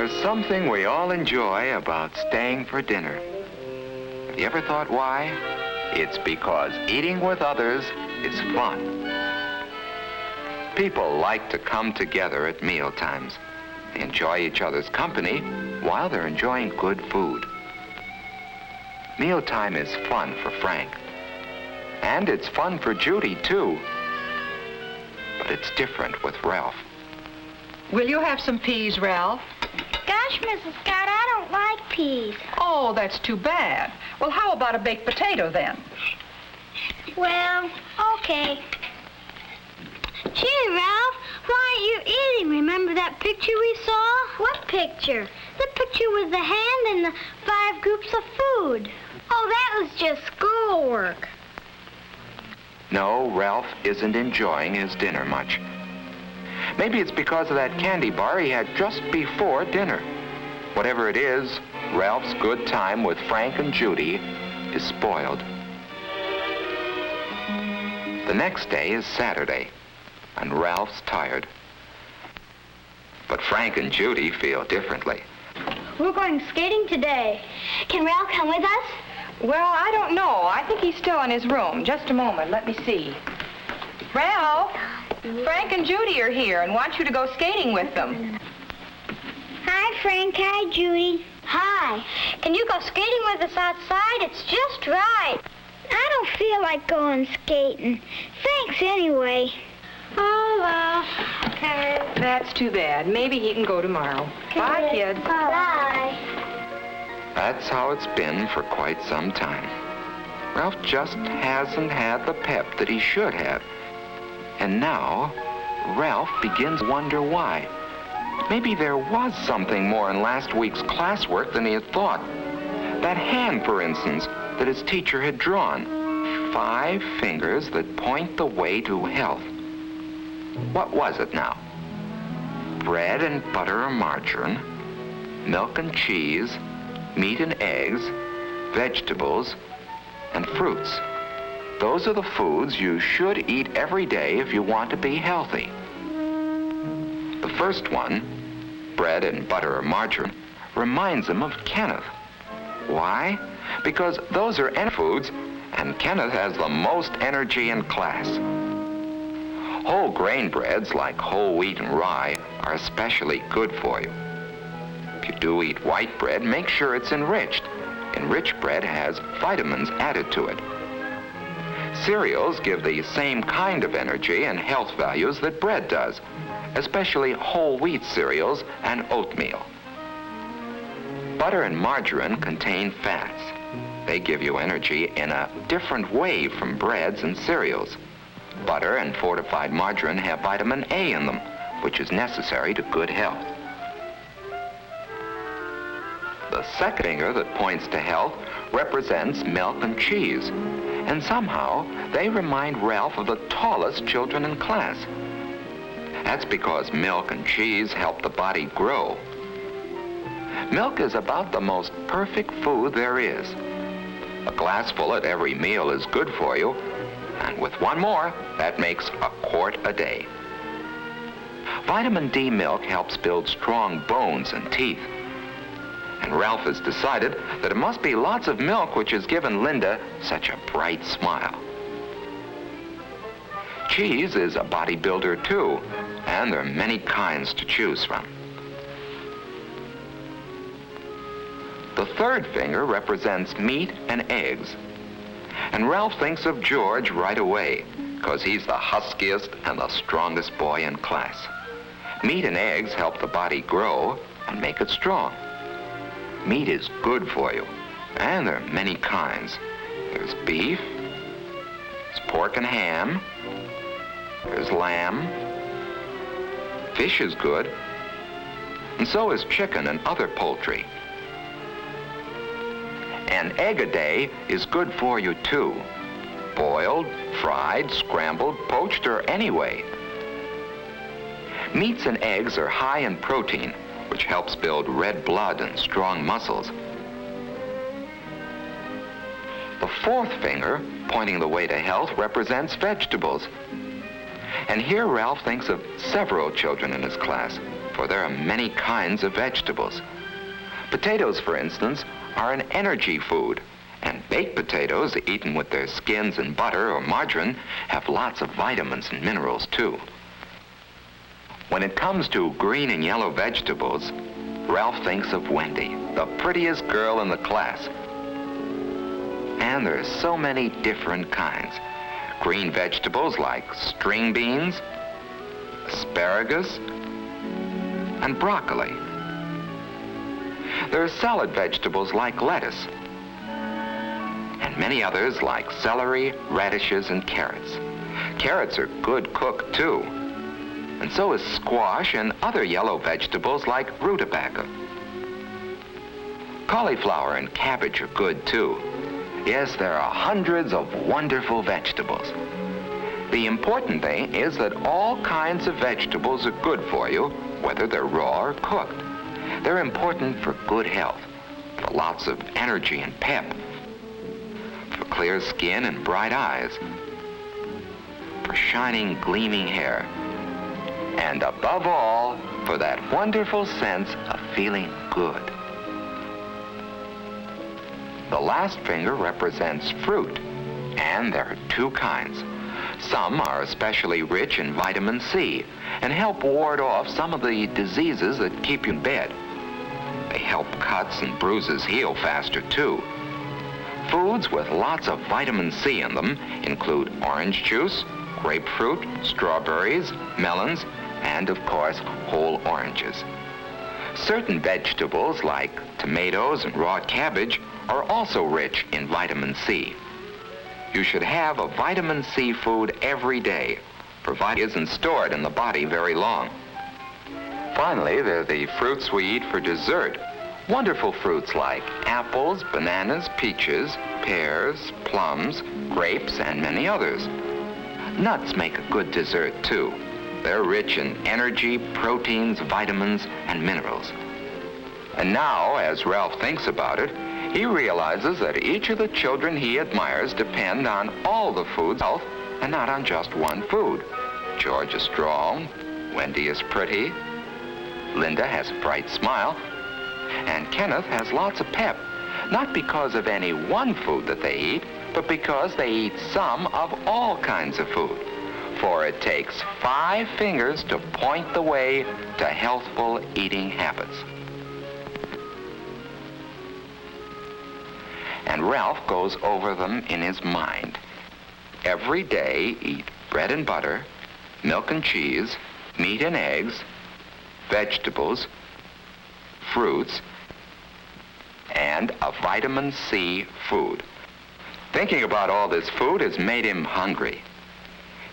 There's something we all enjoy about staying for dinner. Have you ever thought why? It's because eating with others is fun. People like to come together at meal times. They enjoy each other's company while they're enjoying good food. Mealtime is fun for Frank. And it's fun for Judy, too. But it's different with Ralph. Will you have some peas, Ralph? Gosh, Mrs. Scott, I don't like peas. Oh, that's too bad. Well, how about a baked potato, then? Well, okay. Gee, Ralph, why aren't you eating? Remember that picture we saw? What picture? The picture with the hand and the 5 groups of food. Oh, that was just schoolwork. No, Ralph isn't enjoying his dinner much. Maybe it's because of that candy bar he had just before dinner. Whatever it is, Ralph's good time with Frank and Judy is spoiled. The next day is Saturday, and Ralph's tired. But Frank and Judy feel differently. We're going skating today. Can Ralph come with us? Well, I don't know. I think he's still in his room. Just a moment. Let me see. Ralph, Frank and Judy are here and want you to go skating with them. Hi, Frank. Hi, Judy. Hi. Can you go skating with us outside? It's just right. I don't feel like going skating. Thanks anyway. Oh, well, okay. That's too bad. Maybe he can go tomorrow. Bye, kids. Bye. That's how it's been for quite some time. Ralph just hasn't had the pep that he should have. And now, Ralph begins to wonder why. Maybe there was something more in last week's classwork than he had thought. That hand, for instance, that his teacher had drawn. 5 fingers that point the way to health. What was it now? Bread and butter or margarine, milk and cheese, meat and eggs, vegetables, and fruits. Those are the foods you should eat every day if you want to be healthy. The first one, bread and butter or margarine, reminds him of Kenneth. Why? Because those are foods, and Kenneth has the most energy in class. Whole grain breads like whole wheat and rye are especially good for you. If you do eat white bread, make sure it's enriched. Enriched bread has vitamins added to it. Cereals give the same kind of energy and health values that bread does, especially whole wheat cereals and oatmeal. Butter and margarine contain fats. They give you energy in a different way from breads and cereals. Butter and fortified margarine have vitamin A in them, which is necessary to good health. The second finger that points to health represents milk and cheese, and somehow they remind Ralph of the tallest children in class. That's because milk and cheese help the body grow. Milk is about the most perfect food there is. A glassful at every meal is good for you, and with one more, that makes a quart a day. Vitamin D milk helps build strong bones and teeth. And Ralph has decided that it must be lots of milk which has given Linda such a bright smile. Cheese is a bodybuilder too, and there are many kinds to choose from. The third finger represents meat and eggs. And Ralph thinks of George right away, because he's the huskiest and the strongest boy in class. Meat and eggs help the body grow and make it strong. Meat is good for you, and there are many kinds. There's beef, there's pork and ham, there's lamb, fish is good, and so is chicken and other poultry. An egg a day is good for you too. Boiled, fried, scrambled, poached, or any way. Meats and eggs are high in protein, which helps build red blood and strong muscles. The fourth finger, pointing the way to health, represents vegetables. And here Ralph thinks of several children in his class. for there are many kinds of vegetables. Potatoes, for instance, are an energy food, and baked potatoes, eaten with their skins and butter or margarine, have lots of vitamins and minerals too. When it comes to green and yellow vegetables, Ralph thinks of Wendy, the prettiest girl in the class. And there are so many different kinds. Green vegetables like string beans, asparagus, and broccoli. There are salad vegetables like lettuce, and many others like celery, radishes, and carrots. Carrots are good cooked too, and so is squash and other yellow vegetables like rutabaga. Cauliflower and cabbage are good too. Yes, there are hundreds of wonderful vegetables. The important thing is that all kinds of vegetables are good for you, whether they're raw or cooked. They're important for good health, for lots of energy and pep, for clear skin and bright eyes, for shining, gleaming hair, and above all, for that wonderful sense of feeling good. The last finger represents fruit, and there are two kinds. Some are especially rich in vitamin C and help ward off some of the diseases that keep you in bed. They help cuts and bruises heal faster too. Foods with lots of vitamin C in them include orange juice, grapefruit, strawberries, melons, and of course, whole oranges. Certain vegetables like tomatoes and raw cabbage are also rich in vitamin C. You should have a vitamin C food every day, provided it isn't stored in the body very long. Finally, there are the fruits we eat for dessert. Wonderful fruits like apples, bananas, peaches, pears, plums, grapes, and many others. Nuts make a good dessert too. They're rich in energy, proteins, vitamins, and minerals. And now, as Ralph thinks about it, he realizes that each of the children he admires depend on all the food's health and not on just one food. George is strong, Wendy is pretty, Linda has a bright smile, and Kenneth has lots of pep, not because of any one food that they eat, but because they eat some of all kinds of food. For it takes 5 fingers to point the way to healthful eating habits. And Ralph goes over them in his mind. Every day, eat bread and butter, milk and cheese, meat and eggs, vegetables, fruits, and a vitamin C food. Thinking about all this food has made him hungry.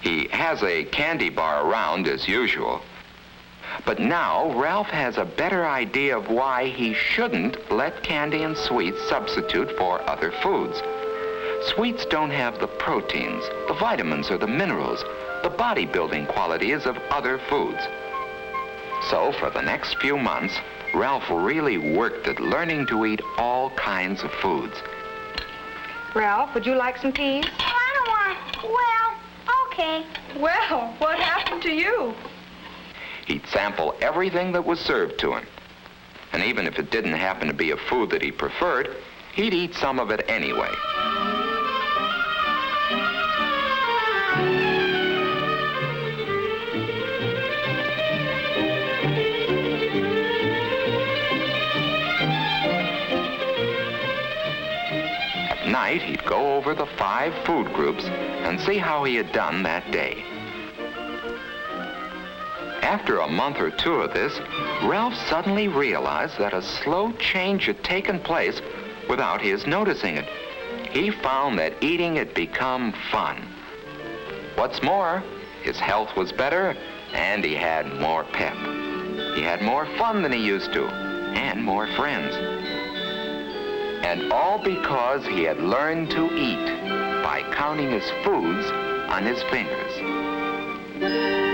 He has a candy bar around as usual. But now Ralph has a better idea of why he shouldn't let candy and sweets substitute for other foods. Sweets don't have the proteins, the vitamins, or the minerals, the bodybuilding qualities of other foods. So for the next few months, Ralph really worked at learning to eat all kinds of foods. Ralph, would you like some peas? I don't want... Well, okay. Well, what happened to you? He'd sample everything that was served to him. And even if it didn't happen to be a food that he preferred, he'd eat some of it anyway. At night, he'd go over the 5 food groups and see how he had done that day. After a month or 2 of this, Ralph suddenly realized that a slow change had taken place without his noticing it. He found that eating had become fun. What's more, his health was better and he had more pep. He had more fun than he used to, and more friends. And all because he had learned to eat by counting his foods on his fingers.